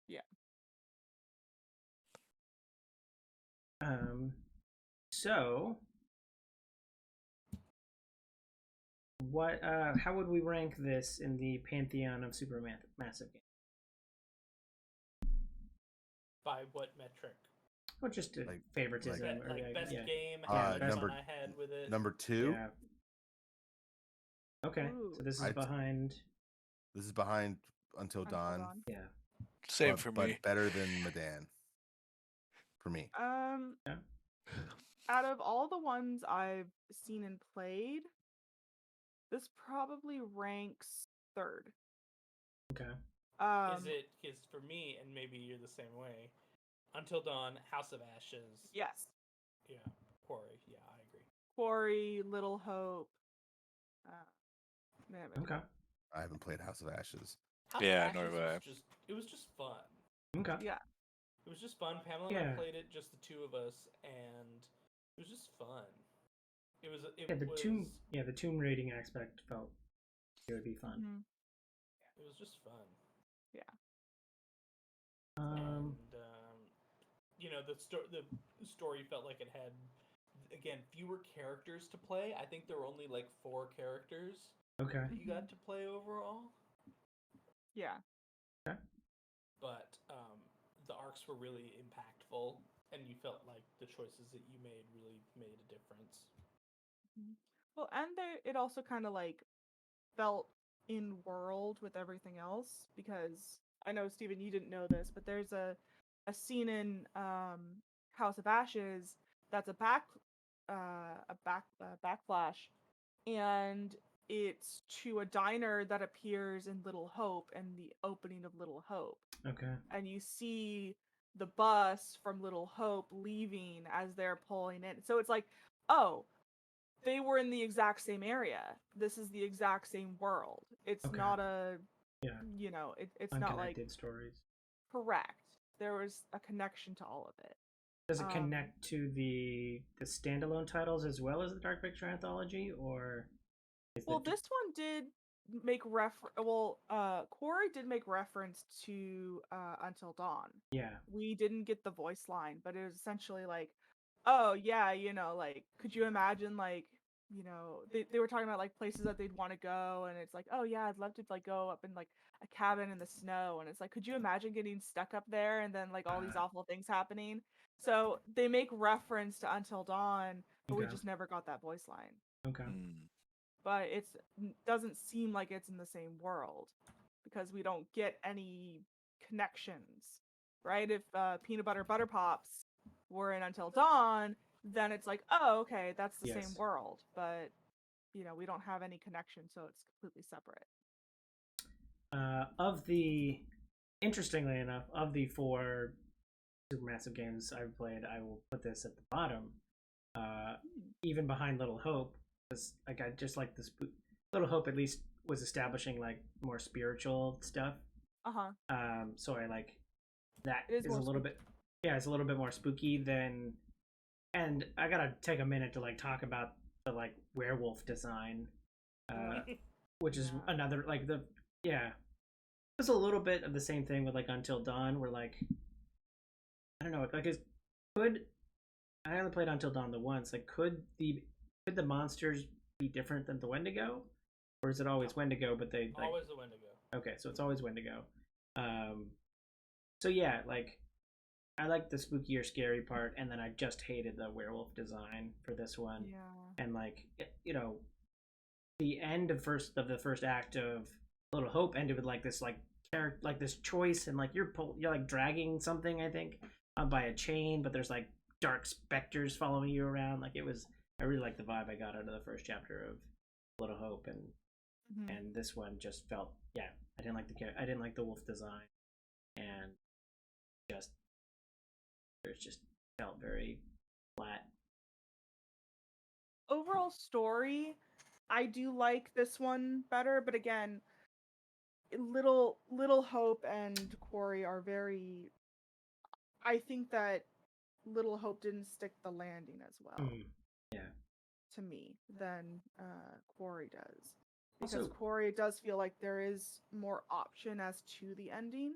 Yeah. So what? How would we rank this in the pantheon of Supermassive games? By what metric? Or just favoritism, or Best yeah. game, Yeah, how much best- fun I had with it. Number 2. Yeah. Okay, Ooh. so this is I'd- behind. This is behind Until Dawn, Yeah. Same but, for but me. better than Medan for me. Yeah. Out of all the ones I've seen and played, this probably ranks third. Okay. Is it? Because for me, and maybe you're the same way. Until Dawn, House of Ashes. Yes. Yeah. Quarry. Yeah, I agree. Quarry, Little Hope. Okay. I haven't played House of Ashes. House Yeah, of nor Ashes have I. was just it was just fun. Okay. Yeah. It was just fun. Pamela and I Yeah. played it, just the two of us, and it was just fun. It was. It Yeah, the was. tomb raiding aspect felt it would be fun. Mhm. It was just fun. Um. And the story felt like it had, again, fewer characters to play. I think there were only like 4 characters Okay. that you got to play overall. Yeah. But the arcs were really impactful, and you felt like the choices that you made really made a difference. Well, and it also kind of like felt in world with everything else, because I know, Steven, you didn't know this, but there's a scene in House of Ashes that's a backflash, and it's to a diner that appears in Little Hope and the opening of Little Hope. Okay. And you see the bus from Little Hope leaving as they're pulling in. So it's like, oh, they were in the exact same area. This is the exact same world. It's Okay. not a, Yeah. it's not like Unconnected stories. correct. There was a connection to all of it. Does it connect to the standalone titles as well as the Dark Picture anthology, or? Well, this one did make Quarry did make reference to Until Dawn. Yeah. We didn't get the voice line, but it was essentially like, oh yeah, like, could you imagine, like, they were talking about like places that they'd want to go, and it's like, oh yeah, I'd love to like go up in like a cabin in the snow, and it's like, could you imagine getting stuck up there and then like all these awful things happening? So they make reference to Until Dawn, but we Okay. just never got that voice line. Okay. But it doesn't seem like it's in the same world, because we don't get any connections, right? If Peanut Butter Pops were in Until Dawn, then it's like, oh, okay, that's the same Yes. world. But we don't have any connection, so it's completely separate. Interestingly enough, of the 4 Supermassive games I've played, I will put this at the bottom, even behind Little Hope, because like I just like this. Little Hope at least was establishing like more spiritual stuff. So I like that. It is a little bit. Yeah, it's a little bit more spooky than. And I gotta take a minute to like talk about the like werewolf design, which is another like the It's a little bit of the same thing with like Until Dawn, where like I don't know, like I only played Until Dawn the once. Like, could the monsters be different than the Wendigo, or is it always Wendigo? But they like, always the Wendigo. Okay, so it's always Wendigo. So yeah, like I like the spookier, scary part, and then I just hated the werewolf design for this one. Yeah. And like the end of the first act of Little Hope ended with like this like this choice, and like you're like dragging something, I think, by a chain, but there's like dark specters following you around. Like I really like the vibe I got out of the first chapter of Little Hope, and this one just felt I didn't like the wolf design, and it just felt very flat. Overall story, I do like this one better, but again, Little Hope and Quarry are very. I think that Little Hope didn't stick the landing as well. Yeah. To me than Quarry does. Because Also- Quarry does feel like there is more option as to the ending.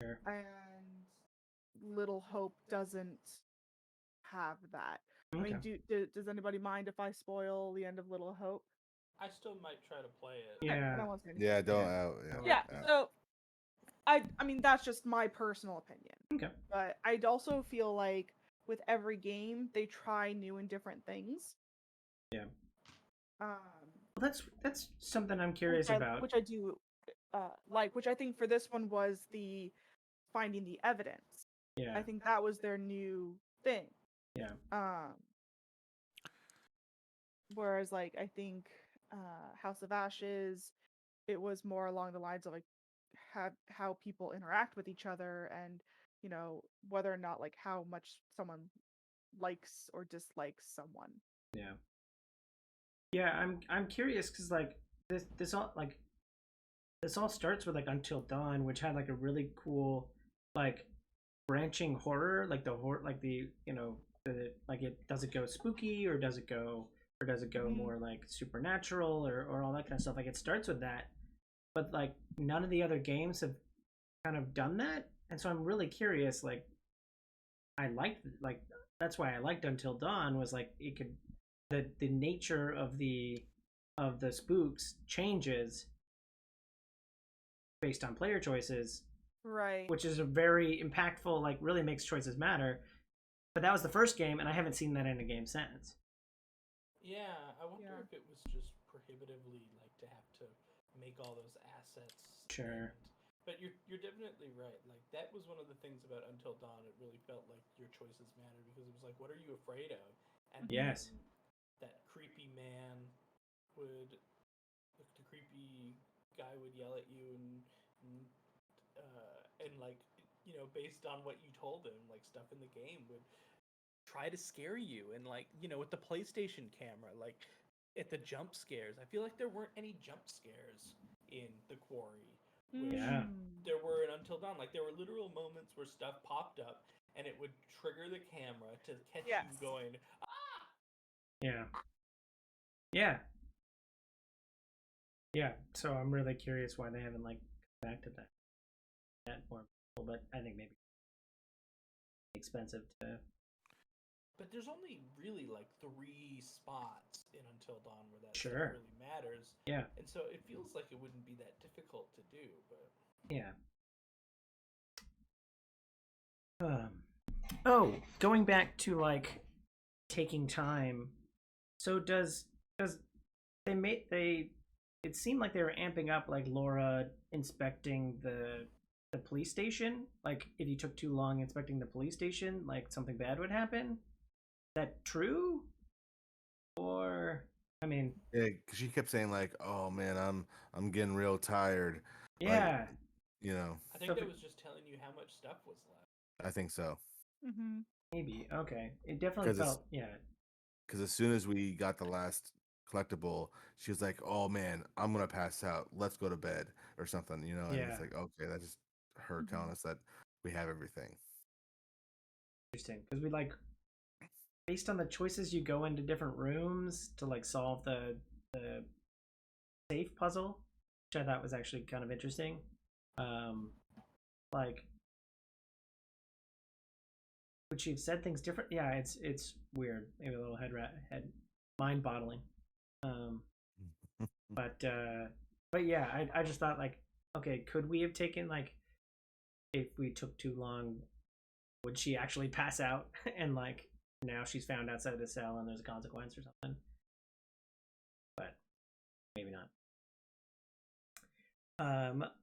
Sure. And Little Hope doesn't have that. I mean, Okay. does anybody mind if I spoil the end of Little Hope? I still might try to play it. Okay, Yeah. I don't want to say anything. Yeah, don't. Yeah. Yeah, so I mean that's just my personal opinion. Okay. But I'd also feel like with every game they try new and different things. Yeah. Um Well, that's something I'm curious about. which I do like, which I think for this one was the finding the evidence. Yeah. I think that was their new thing. Yeah. Whereas like I think House of Ashes, it was more along the lines of like how people interact with each other, and you know whether or not like how much someone likes or dislikes someone. Yeah. Yeah, I'm curious because like this all starts with like Until Dawn, which had like a really cool like branching horror, like the horror, like the like does it go spooky or does it go Mhm. more like supernatural or all that kind of stuff. Like it starts with that, but like none of the other games have kind of done that, and so I'm really curious. Like I liked like that's why I liked Until Dawn was like it could the nature of the spooks changes based on player choices, Right. which is a very impactful, like really makes choices matter. But that was the first game, and I haven't seen that in a game since. Yeah, I wonder Yeah. if it was just prohibitively like to have to make all those assets. Sure. But you're definitely right. Like that was one of the things about Until Dawn. It really felt like your choices mattered because it was like, what are you afraid of? And Yes. then that creepy man would, the creepy guy would yell at you and like based on what you told him, like stuff in the game would try to scare you, and like with the PlayStation camera, like at the jump scares, I feel like there weren't any jump scares in the Quarry, which Yeah. there were in Until Dawn. Like there were literal moments where stuff popped up and it would trigger the camera to catch Yes. you going, Yeah. Yeah. Yeah. So I'm really curious why they haven't like come back to that more. But I think maybe expensive to. But there's only really like 3 spots in Until Dawn where that Sure. stuff really matters. Yeah. And so it feels like it wouldn't be that difficult to do, but Yeah. Oh, going back to like taking time. So does they it seemed like they were amping up like Laura inspecting the police station. Like if you took too long inspecting the police station, like something bad would happen. Is that true? Or I mean, Yeah, 'cause she kept saying like, "Oh man, I'm getting real tired." yeah. You know, I think So that if- was just telling you how much stuff was left. I think so. Mm-hmm. Maybe. Okay. It definitely 'Cause it's- felt yeah. Because as soon as we got the last collectible, she was like, "Oh man, I'm gonna pass out. Let's go to bed or something." You know, and Yeah. it's like, okay, that's just her Mhm. telling us that we have everything. Interesting. Because we like based on the choices you go into different rooms to like solve the safe puzzle, which I thought was actually kind of interesting. Like would she have said things different? Yeah, it's weird. Maybe a little head mind boggling. But yeah, I just thought like, okay, could we have taken like if we took too long, would she actually pass out and like now she's found outside of the cell and there's a consequence or something? But maybe not.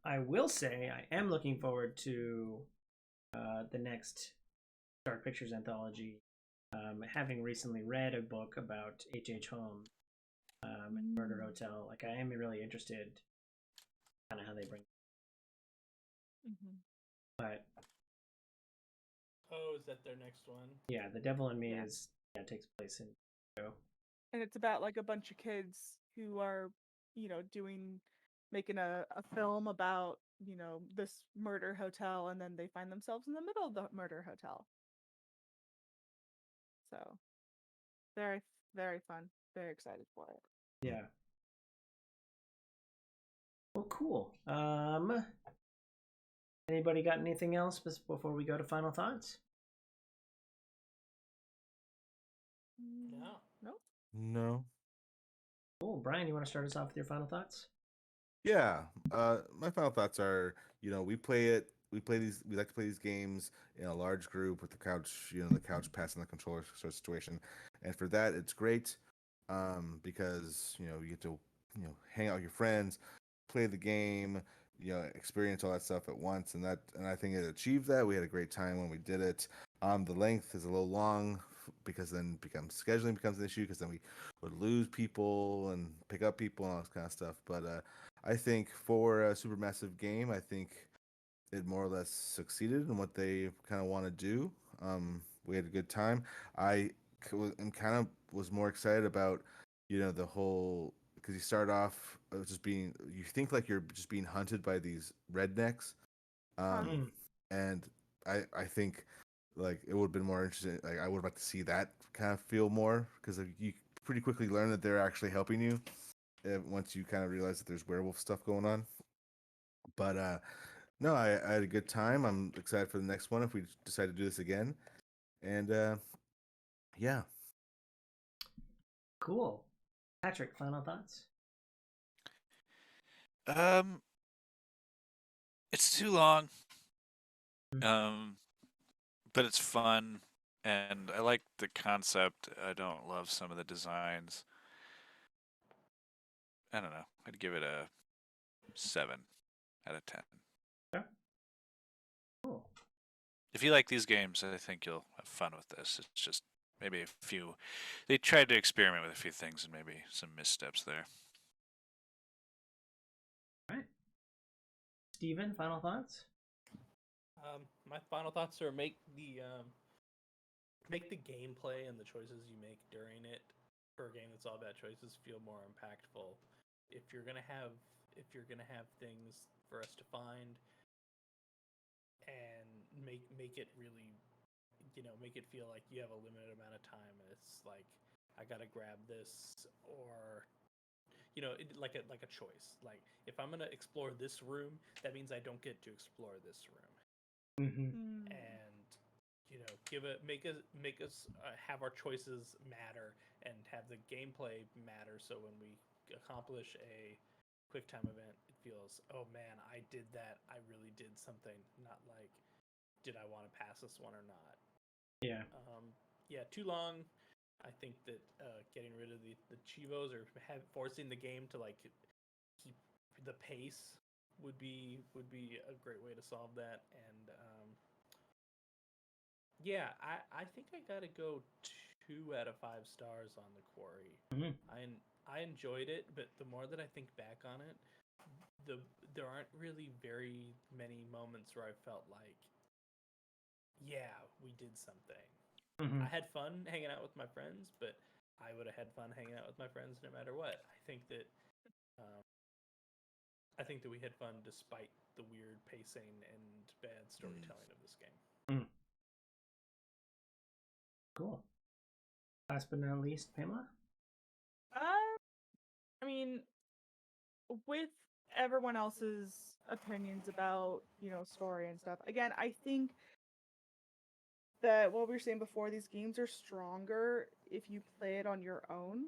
I will say I am looking forward to the next Dark Pictures anthology. Having recently read a book about H.H. Holmes and Murder Hotel, like I am really interested kind of how they bring. Mm-hmm. But Oh, is that their next one? yeah, The Devil in Me Yeah. takes place in And it's about like a bunch of kids who are, making a film about, this murder hotel, and then they find themselves in the middle of the murder hotel. So very, very fun. Very excited for it. Yeah. Well, cool. Anybody got anything else before we go to final thoughts? No. Nope. No. Cool. Brian, you want to start us off with your final thoughts? Yeah. My final thoughts are, we like to play these games in a large group with the couch, the couch passing the controller sort of situation. And for that, it's great. Because, you get to, hang out with your friends, play the game, experience all that stuff at once. And I think it achieved that. We had a great time when we did it. The length is a little long because then scheduling becomes an issue because then we would lose people and pick up people and all this kind of stuff. But I think for a Supermassive game, I think it more or less succeeded in what they kind of want to do. We had a good time. Am kind of was more excited about, the whole, because you start off you think like you're just being hunted by these rednecks, Mm. and I think like it would have been more interesting. Like I would like to see that kind of feel more because you pretty quickly learn that they're actually helping you once you kind of realize that there's werewolf stuff going on. But no, I had a good time. I'm excited for the next one if we decide to do this again. And yeah. Cool. Patrick, final thoughts? It's too long. Mm. But it's fun, and I like the concept. I don't love some of the designs. I don't know. I'd give it a 7 out of 10. Yeah. Cool. If you like these games, I think you'll have fun with this. It's just maybe a few. They tried to experiment with a few things and maybe some missteps there. All right. Steven, final thoughts? My final thoughts are make the gameplay and the choices you make during it for a game that's all about choices feel more impactful. If you're gonna have things for us to find and make it really, make it feel like you have a limited amount of time and it's like I gotta grab this, or like a choice. Like if I'm gonna explore this room, that means I don't get to explore this room. Mm-hmm. And make us have our choices matter and have the gameplay matter, so when we accomplish a quick time event it feels, oh man, I did that, I really did something, not like did I want to pass this one or not. Yeah. Yeah, too long. I think that getting rid of the chivos or forcing the game to like keep the pace would be a great way to solve that. And yeah, I think I gotta go 2 out of 5 stars on the Quarry. Mm-hmm. I enjoyed it, but the more that I think back on it, there aren't really very many moments where I felt like, yeah, we did something. Mm-hmm. I had fun hanging out with my friends, but I would have had fun hanging out with my friends no matter what. I think that we had fun despite the weird pacing and bad storytelling of this game. Mm. Cool. Last but not least, Pamela? I mean, with everyone else's opinions about, story and stuff, again, I think that what we were saying before, these games are stronger if you play it on your own.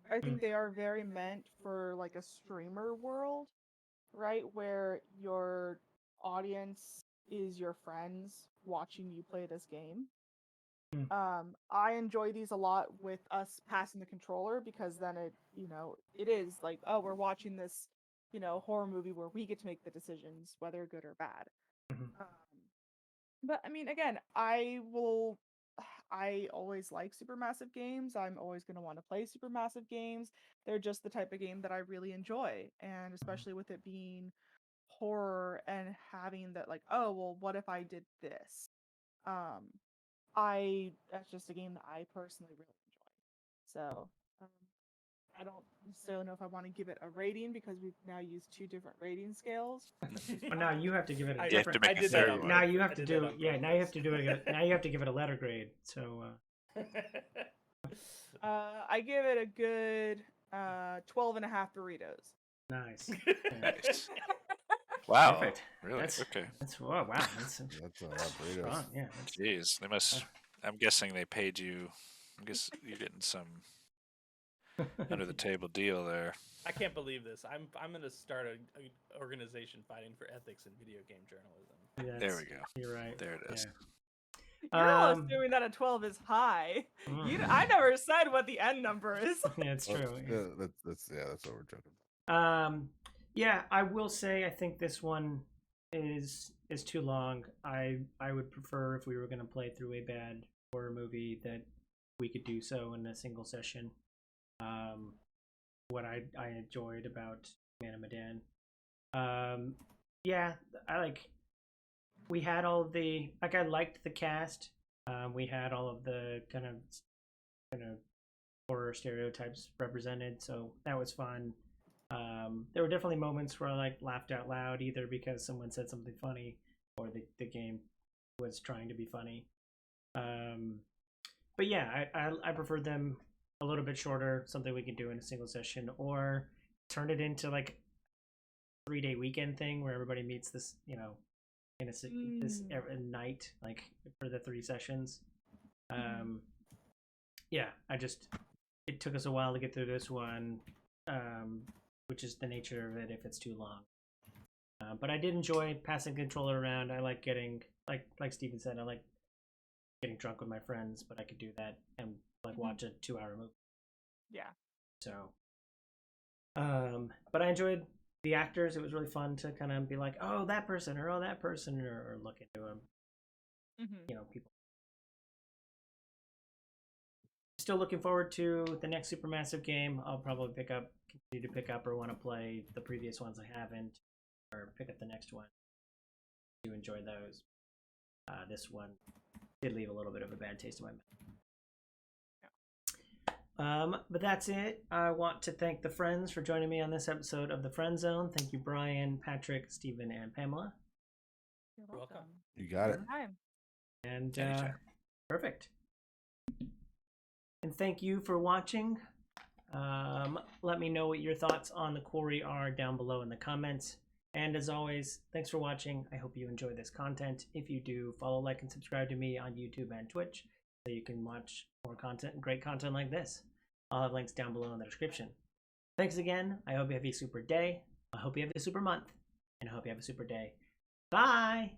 I think they are very meant for like a streamer world, right? Where your audience is your friends watching you play this game. I enjoy these a lot with us passing the controller, because then it is like, oh, we're watching this, horror movie where we get to make the decisions, whether good or bad. Mm-hmm. But I mean, again, I always like Supermassive games. I'm always going to want to play Supermassive games. They're just the type of game that I really enjoy. And especially with it being horror and having that, like, oh, well, what if I did this? That's just a game that I personally really enjoy. So, I don't necessarily know if I want to give it a rating, because we've now used 2 different rating scales. Well, now you have to give it a I- You have to different. make I a did that third on one. Now you I have to did that do. on Yeah. Now you have purpose. to do it. Now you have to give it a letter grade. So. I give it a good 12.5 burritos. Nice. Nice. Wow. Perfect. Really? That's- Okay. That's wow. That's That's a lot of burritos. strong. Yeah. That's, Jeez, they must. I'm guessing they paid you. I guess you're getting some under the table deal there. I can't believe this. I'm gonna start a organization fighting for ethics in video game journalism. There we go. You're right. There it is. You're all Um, assuming that a 12 is high. mm. I never said what the end number is. Yeah, it's Well, true. that's what we're joking. Yeah, I will say I think this one is too long. I would prefer if we were going to play through a bad horror movie that we could do so in a single session. What I enjoyed about Man of Medan. Yeah, we had all of the I liked the cast. We had all of the kind of horror stereotypes represented, so that was fun. There were definitely moments where I laughed out loud, either because someone said something funny or the game was trying to be funny. But yeah, I preferred them a little bit shorter, something we could do in a single session, or turn it into a 3-day weekend thing where everybody meets this, in this night, for the 3 sessions. Yeah, it took us a while to get through this one, which is the nature of it if it's too long. But I did enjoy passing controller around. I like getting, like Steven said, I like getting drunk with my friends, but I could do that and watch a 2-hour movie. Yeah. So, but I enjoyed the actors. It was really fun to kind of be like, oh, that person, or oh, that person, or look into them. People. Still looking forward to the next Supermassive game. I'll probably continue to pick up, or want to play the previous ones I haven't, or pick up the next one. I do enjoy those. This one did leave a little bit of a bad taste in my mouth. But that's it. I want to thank the friends for joining me on this episode of the Friend Zone. Thank you, Brian, Patrick, Stephen, and Pamela. You're welcome. You got it. Anytime. And Anytime. perfect. And thank you for watching. Let me know what your thoughts on the Quarry are down below in the comments. And as always, thanks for watching. I hope you enjoy this content. If you do, follow, like, and subscribe to me on YouTube and Twitch so you can watch more content and great content like this. I'll have links down below in the description. Thanks again. I hope you have a super day. I hope you have a super month. And I hope you have a super day. Bye!